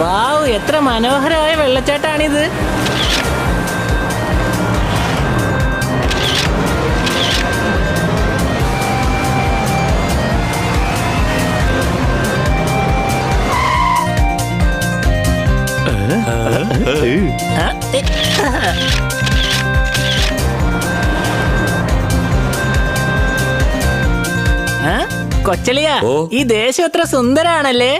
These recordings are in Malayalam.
വാവ്, എത്ര മനോഹരമായ വെള്ളച്ചാട്ടാണിത്. കൊച്ചലിയ, ഈ ദേശം എത്ര സുന്ദരാണല്ലേ.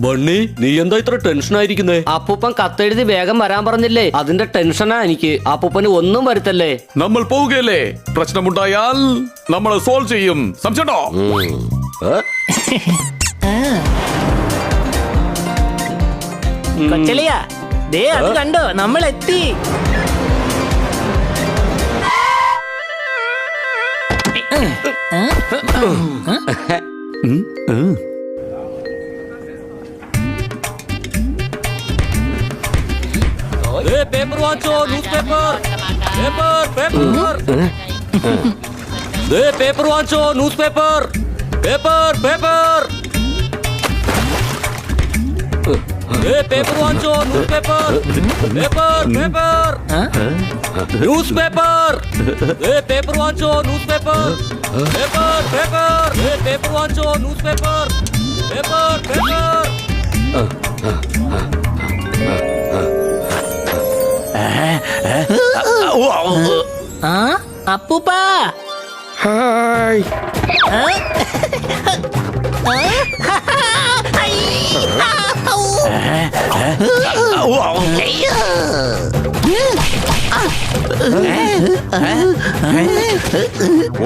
ബണ്ണി, നീ എന്താ ഇത്ര ടെൻഷൻ ആയിരിക്കുന്നേ? അപ്പൂപ്പൻ കത്തെഴുതി വേഗം വരാൻ പറഞ്ഞില്ലേ, അതിന്റെ ടെൻഷനാ എനിക്ക്. അപ്പൂപ്പന് ഒന്നും വരുത്തല്ലേ. നമ്മൾ പോവുകയല്ലേ, പ്രശ്നമുണ്ടായാൽ നമ്മൾ സോൾവ് ചെയ്യും, സംശയമുണ്ടോ? കൊച്ചലിയ, ദേ അത് കണ്ടോ, നമ്മൾ എത്തി. പേപ്പർ വാങ്ങിച്ചോ, ന്യൂസ് പേപ്പർ. പേപ്പർ വാങ്ങിച്ചോ, ന്യൂസ് പേപ്പർ. പേപ്പർ വാങ്ങിച്ചോ, news paper. News paper. Paper വാങ്ങിച്ചോ, ന്യൂസ് പേപ്പർ. പേപ്പർ വാങ്ങിച്ചോ, ന്യൂസ് പേപ്പർ. അപ്പൂപ്പ, ഹായ്.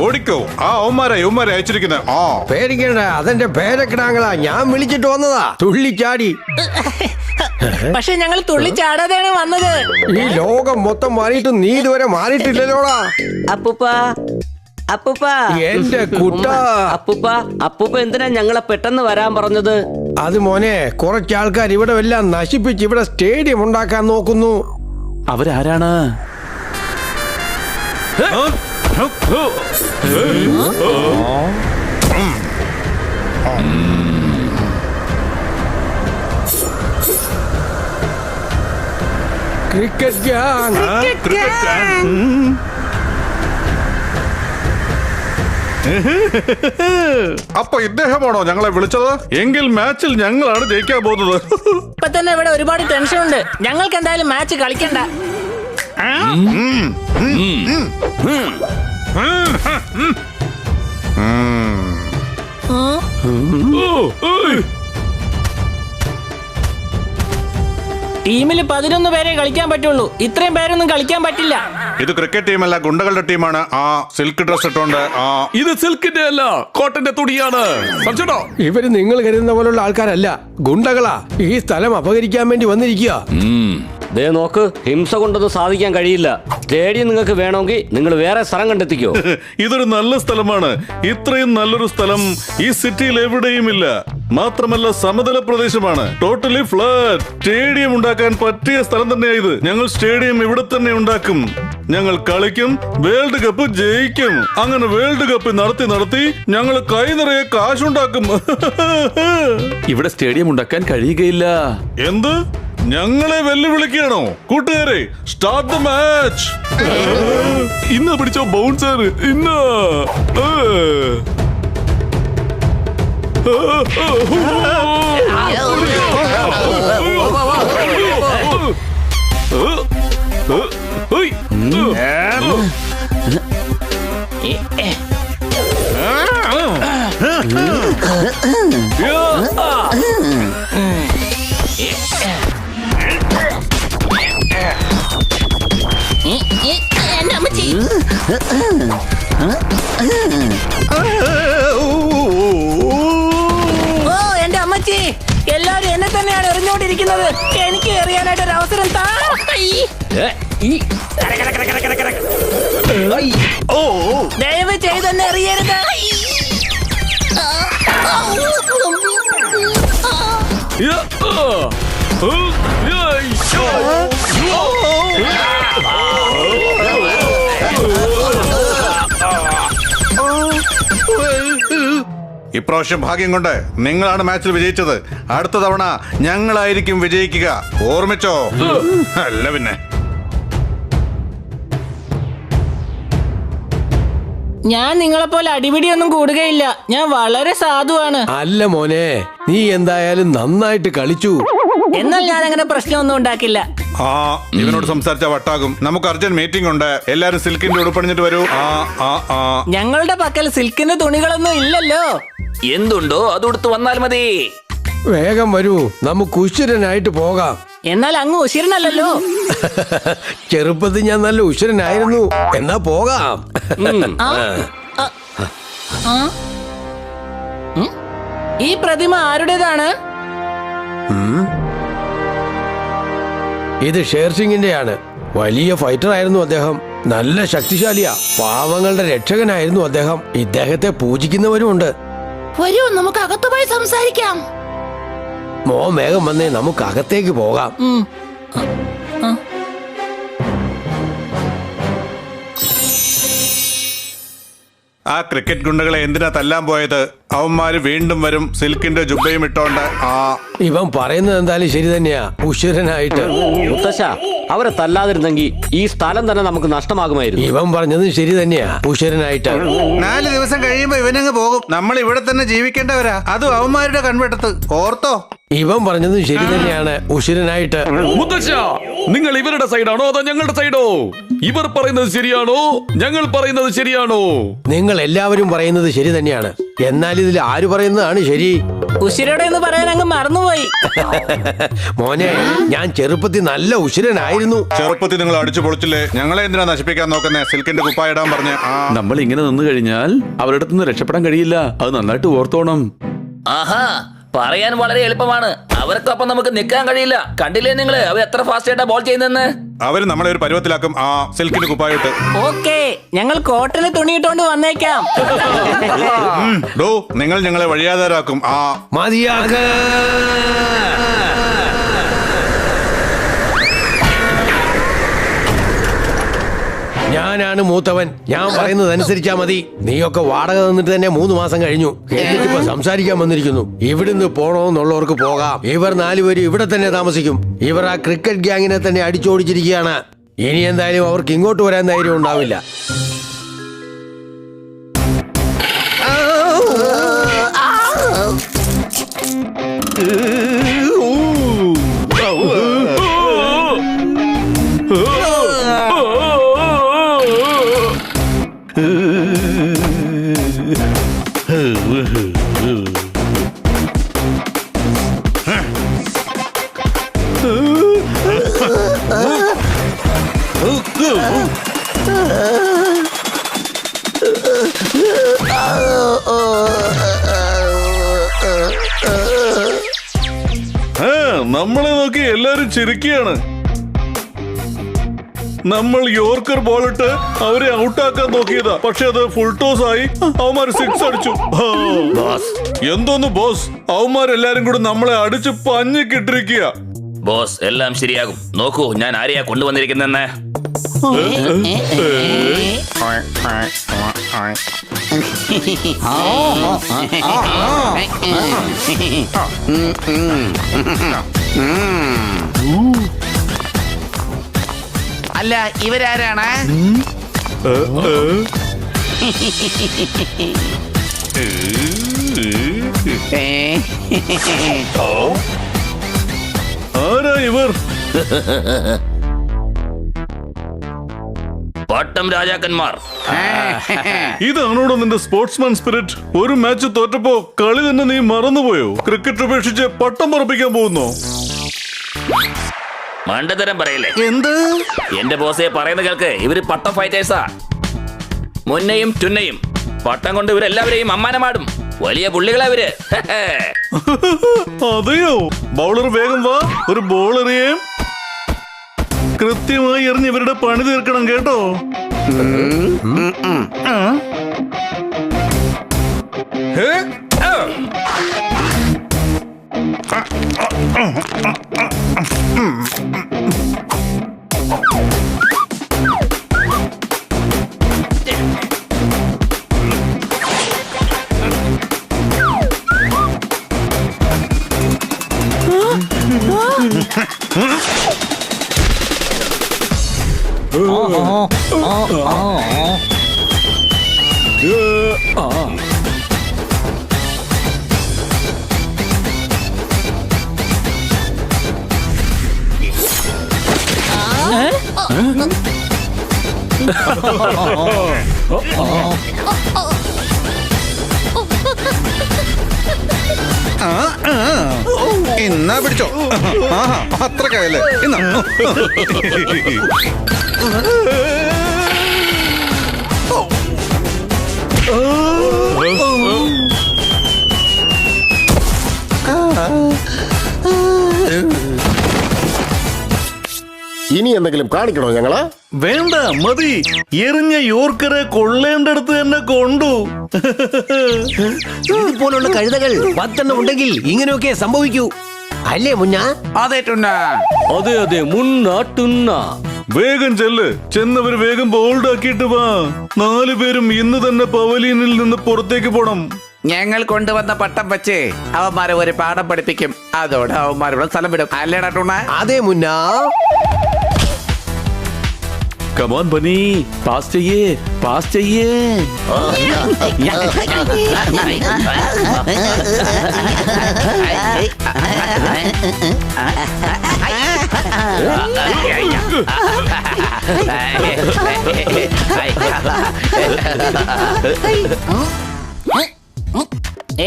ഓടിക്കോ, ആ അവന്മാരെ അയച്ചിരിക്കുന്നത്. പേടിക്കണ്ട, അതെന്റെ പേരക്കിടാങ്ങളാ. ഞാൻ വിളിച്ചിട്ട് വന്നതാ. തുള്ളിച്ചാടി. പക്ഷെ ഞങ്ങൾ തുള്ളിച്ചാടാതെയാണ് വന്നത്. ഈ ലോകം മൊത്തം മാറിയിട്ട് നീ ഇതുവരെ മാറിയിട്ടില്ലല്ലോടാ. അപ്പൂപ്പ, എന്റെ കുട്ട. അപ്പൂപ്പ എന്തിനാ ഞങ്ങളെ പെട്ടെന്ന് വരാൻ പറഞ്ഞത്? അത് മോനെ, കുറച്ചാൾക്കാർ ഇവിടെ എല്ലാം നശിപ്പിച്ച് ഇവിടെ സ്റ്റേഡിയം ഉണ്ടാക്കാൻ നോക്കുന്നു. അവരാരാണ്? Cricket gang. അപ്പൊ ഇദ്ദേഹമാണോ ഞങ്ങളെ വിളിച്ചത്? എങ്കിൽ മാച്ചിൽ ഞങ്ങളാണ് ജയിക്കാൻ പോകുന്നത്. ഇപ്പൊ തന്നെ ഇവിടെ ഒരുപാട് ടെൻഷൻ ഉണ്ട്. ഞങ്ങൾക്ക് എന്തായാലും മാച്ച് കളിക്കണ്ട. ടീമിൽ 11 പേരെ കളിക്കാൻ പറ്റുള്ളൂ. ഇത്രയും പേരൊന്നും കളിക്കാൻ പറ്റില്ല. ഇത് ക്രിക്കറ്റ് ടീമല്ല, ഗുണ്ടകളുടെ ടീമാണ്. ആ സിൽക്ക് ഡ്രസ് ഇട്ടോണ്ട്. ഇത് സിൽക്കിന്റെ അല്ല, കോട്ടന്റെ തുണിയാണ്. സംശയമുണ്ടോ? ഇവര് നിങ്ങൾ കരുതുന്ന പോലുള്ള ആൾക്കാരല്ല, ഗുണ്ടകളാ. ഈ സ്ഥലം അപഹരിക്കാൻ വേണ്ടി വന്നിരിക്കുക. ദേ നോക്ക്, ഹിംസ കൊണ്ടൊന്നും സാധിക്കാൻ കഴിയില്ല. സ്റ്റേഡിയം നിങ്ങൾക്ക് വേണമെങ്കിൽ നിങ്ങൾ വേറെ സ്ഥലം കണ്ടെത്തിക്കോ. ഇതൊരു നല്ല സ്ഥലമാണ്. ഇത്രയും നല്ലൊരു സ്ഥലം ഈ സിറ്റിയിൽ എവിടെയും ഇല്ല. മാത്രമല്ല സമതല പ്രദേശമാണ്, ടോട്ടലി ഫ്ലാറ്റ്. സ്റ്റേഡിയം ഉണ്ടാക്കാൻ പറ്റിയ സ്ഥലം തന്നെയാ ഇത്. ഞങ്ങൾ സ്റ്റേഡിയം ഇവിടെ തന്നെ ഉണ്ടാക്കും. ഞങ്ങൾ കളിക്കും, വേൾഡ് കപ്പ് ജയിക്കും. അങ്ങനെ വേൾഡ് കപ്പ് നടത്തി ഞങ്ങൾ കൈ നിറയെ കാശുണ്ടാക്കും. ഇവിടെ സ്റ്റേഡിയം ഉണ്ടാക്കാൻ കഴിയുകയില്ല. എന്ത്? ഞങ്ങളെ വെല്ലുവിളിക്കുകയാണോ? കൂട്ടുകാരെ, സ്റ്റാർട്ട് ദ മാച്ച്. ഇന്ന് പിടിച്ചോ ബൗൺസർ. ഇന്ന എന്റെ അമ്മച്ചി, എല്ലാരും എന്നെ തന്നെയാണ് എറിഞ്ഞോണ്ടിരിക്കുന്നത്. എനിക്ക് എറിയാനായിട്ട് ഒരു അവസരം താ. ദയവ് ചെയ്തെന്നെ എറിയരുത്. ഇപ്രാവശ്യം ഭാഗ്യം കൊണ്ട് നിങ്ങളാണ് മാച്ചിൽ വിജയിച്ചത്. അടുത്ത തവണ ഞങ്ങളായിരിക്കും വിജയിക്കുക, ഓർമ്മിച്ചോ? അല്ല പിന്നെ. ഞാൻ നിങ്ങളെപ്പോലെ അടിപിടിയൊന്നും കൂടുകയില്ല. ഞാൻ വളരെ സാധുവാണ്. അല്ല മോനെ, നീ എന്തായാലും നന്നായിട്ട് കളിച്ചു. എന്നാൽ ഞാൻ അങ്ങനെ പ്രശ്നമൊന്നും ഉണ്ടാക്കില്ല. ആ ഇവനോട് സംസാരിച്ച വട്ടാകും. നമുക്ക് അർജന്റ് മീറ്റിംഗ് ഉണ്ട്. എല്ലാരും സിൽക്കിന്റെ ഉടുപ്പണിഞ്ഞിട്ട് വരൂ. ഞങ്ങളുടെ പക്കൽ സിൽക്കിന്റെ തുണികളൊന്നും ഇല്ലല്ലോ. എന്തുണ്ടോ അത് കൊടുത്ത് വന്നാൽ മതി. വേഗം വരൂ, നമുക്ക് ഉശിരനായിട്ട് പോകാം. എന്നാൽ അങ്ങ് ഉശിരനല്ലല്ലോ. ചെറുപ്പത്തിൽ ഞാൻ നല്ല ഉശിരനായിരുന്നു. എന്നാ പോകാം. ആ, ആ, ആ. ഈ പ്രതിമ ആരുടേതാണ്? ഇത് ഷേർസിംഗിന്റെയാണ്. വലിയ ഫൈറ്റർ ആയിരുന്നു അദ്ദേഹം. നല്ല ശക്തിശാലിയാ. പാവങ്ങളുടെ രക്ഷകനായിരുന്നു അദ്ദേഹം. ഇദ്ദേഹത്തെ പൂജിക്കുന്നവരുമുണ്ട്. വരൂ, നമുക്ക് അകത്തു പോയി സംസാരിക്കാം. വേഗം വന്നേ, നമുക്ക് അകത്തേക്ക് പോകാം. ആ ക്രിക്കറ്റ് ഗുണ്ടകളെ എന്തിനാ തല്ലാൻ പോയത്? അവന്മാര് വീണ്ടും വരും, സിൽക്കിന്റെ ജുബയും ഇട്ടോണ്ട്. ഇവൻ പറയുന്നത് എന്തായാലും ശരി തന്നെയാ, ഉശിരനായിട്ട്. മുത്തശ്ശ, അവരെ തല്ലാതിരുന്നെങ്കിൽ ഈ സ്ഥലം തന്നെ നമുക്ക് നഷ്ടമാകുമായിരുന്നു. ഇവൻ പറഞ്ഞതും ശരി തന്നെയാ, ഉശിരനായിട്ട്. 4 ദിവസം കഴിയുമ്പോ ഇവനങ്ങ് പോകും. നമ്മൾ ഇവിടെ തന്നെ ജീവിക്കേണ്ടവരാ, അതും അവന്മാരുടെ കൺവെട്ടത്ത്. ഓർത്തോ? ഇവൻ പറഞ്ഞതും ശരി തന്നെയാണ്, ഉശിരനായിട്ട്. മുത്തശ്ശ, നിങ്ങൾ ഇവരുടെ സൈഡാണോ അതോ ഞങ്ങളുടെ സൈഡോ? ഇവർ പറയുന്നത് ശരിയാണോ, ഞങ്ങൾ പറയുന്നത് ശരിയാണോ? നിങ്ങൾ എല്ലാവരും പറയുന്നത് ശരി തന്നെയാണ്. എന്നാൽ ഇതിൽ ആര് പറയുന്നതാണ് ശരി? ഉശിരോടെ എന്ന് പറയാൻ അങ്ങ് മറന്നുപോയി. മോനെ, ഞാൻ ചെറുപ്പത്തിൽ നല്ല ഉശിരനായിരുന്നു. ചെറുപ്പത്തിൽ നിങ്ങൾ അടിച്ചു പൊളിച്ചില്ലേ? ഞങ്ങളെ എന്തിനാ നശിപ്പിക്കാൻ നോക്കുന്നേ? സിൽക്കിന്റെ കുപ്പായ ഇടാൻ പറഞ്ഞ. നമ്മൾ ഇങ്ങനെ നിന്ന് കഴിഞ്ഞാൽ അവരുടെ അടുത്ത് നിന്ന് രക്ഷപ്പെടാൻ കഴിയില്ല. അത് നന്നായിട്ട് ഓർത്തോണം. ആഹാ, പറയാൻ വളരെ എളുപ്പമാണ്. അവർക്കൊപ്പം നമുക്ക് നിൽക്കാൻ കഴിയില്ല. കണ്ടില്ലേ നിങ്ങള് അവർ എത്ര ഫാസ്റ്റ് ആയിട്ടാ ബോൾ ചെയ്യുന്നെന്ന്? അവര് നമ്മളെ ഒരു പരുവത്തിലാക്കും. സിൽക്കിന്റെ കുപ്പായിട്ട്. ഓക്കേ, ഞങ്ങൾ കോട്ടന് തുണിയിട്ടോണ്ട് വന്നേക്കാം. നിങ്ങൾ ഞങ്ങളെ വഴിയാതാരാക്കും. മതിയാക്ക. ഞാനാണ് മൂത്തവൻ. ഞാൻ പറയുന്നത് അനുസരിച്ചാ മതി. നീയൊക്കെ വാടക തന്നിട്ട് തന്നെ 3 മാസം കഴിഞ്ഞു. എന്നിട്ടിപ്പോ സംസാരിക്കാൻ വന്നിരിക്കുന്നു. ഇവിടുന്ന് പോണോന്നുള്ളവർക്ക് പോകാം. ഇവർ 4 പേരും ഇവിടെ തന്നെ താമസിക്കും. ഇവർ ആ ക്രിക്കറ്റ് ഗ്യാങ്ങിനെ തന്നെ അടിച്ചോടിച്ചിരിക്കുകയാണ്. ഇനി എന്തായാലും അവർക്ക് ഇങ്ങോട്ട് വരാൻ ധൈര്യം ഉണ്ടാവില്ല. നമ്മളെ നോക്കി എല്ലാരും ചിരിക്കുകയാണ്. നമ്മൾ യോർക്കർ ബോളിട്ട് അവരെ ഔട്ടാക്കാൻ നോക്കിയതാ. പക്ഷെ അത് ഫുൾ ടോസ് ആയി. അവന്മാര് 6 അടിച്ചു. എന്തോന്ന് ബോസ്, അവന്മാരെല്ലാരും കൂടെ നമ്മളെ അടിച്ച് പഞ്ഞിക്കിട്ടിരിക്കുക. ബോസ്, എല്ലാം ശരിയാകും. നോക്കൂ, ഞാൻ ആരെയാ കൊണ്ടുവന്നിരിക്കുന്നെന്ന്. അല്ല, ഇവരാരാണ്? ആരാ ഇവർ? പട്ടം രാജാക്കന്മാർ. ഇതാണോടോ നിന്റെ സ്പോർട്സ്മാൻ സ്പിരിറ്റ്? ഒരു മാച്ച് തോറ്റപ്പോ കളി തന്നെ നീ മറന്നുപോയോ? ക്രിക്കറ്റ് ഉപേക്ഷിച്ച് പട്ടം പറപ്പിക്കാൻ പോകുന്നോ? മണ്ടതരം പറയില്ലേ? എന്ത്? എന്റെ ബോസെ പറയുന്ന കേൾക്ക്. ഇവര് പട്ടം ഫൈറ്റേഴ്സാ. മുന്നയും ടുന്നയും പട്ടം കൊണ്ട് ഇവരെല്ലാവരെയും അമ്മാനമാടും. വലിയ പുള്ളികളാ ഇവര്. അതെയോ? ബൗളർ വേഗം വാ, ഒരു ബോൾ എറിയേം. കൃത്യമായി എറിഞ്ഞ് ഇവരുടെ പണി തീർക്കണം കേട്ടോ. ഇന്നാ പിടിച്ചോ. ആഹാ, അത്രക്കായല്ലേ ഇന്നാ. ഇനി എന്തെങ്കിലും കാണിക്കണോ ഞങ്ങള്? വേണ്ട, മതി. എറിഞ്ഞ യോർക്കറെ കൊള്ളേണ്ടടുത്ത് തന്നെ കൊണ്ടു. ഇതുപോലുള്ള കഴുതകൾ 10 ഉണ്ടെങ്കിൽ ഇങ്ങനെയൊക്കെ സംഭവിക്കൂ. അല്ലേ മുന്ന? അതെ ടുന്ന. അതെ അതെ, മുന്ന ടുന്ന. വേഗം ചെന്നവര് വേഗം ബോൾഡ് ആക്കിയിട്ട് വാ. 4 പേരും ഇന്ന് തന്നെ പവലിയനിൽ നിന്ന് പുറത്തേക്ക് പോണം. ഞങ്ങൾ കൊണ്ടുവന്ന പട്ടം വെച്ച് അവന്മാരെ ഒരു പാഠം പഠിപ്പിക്കും. അതോടെ അവന്മാരുടെ സ്ഥലം വിടും. അല്ലേടാ ടുന്ന? അതെ മുന്ന. കമോൺ ബനി, പാസ് ചെയ്യേ, പാസ് ചെയ്യേ.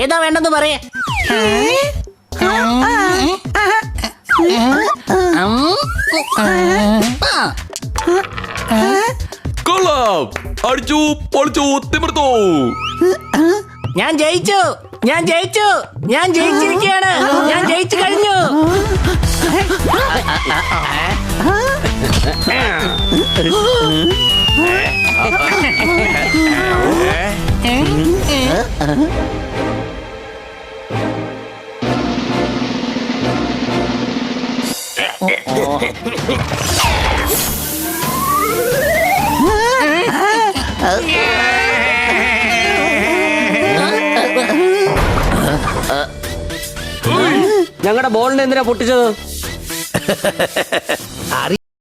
ഏതാ വേണ്ടെന്ന് പറയേ. കൊള്ളാം, അടിച്ചു പൊളിച്ചു തിമിർത്തു. ഞാൻ ജയിച്ചു, ഞാൻ ജയിച്ചു, ഞാൻ ജയിച്ചിരിക്കുകയാണ്, ഞാൻ ജയിച്ചു കഴിഞ്ഞു. ഞങ്ങളുടെ ബോളിനെ എന്തിനാ പൊട്ടിച്ചത്?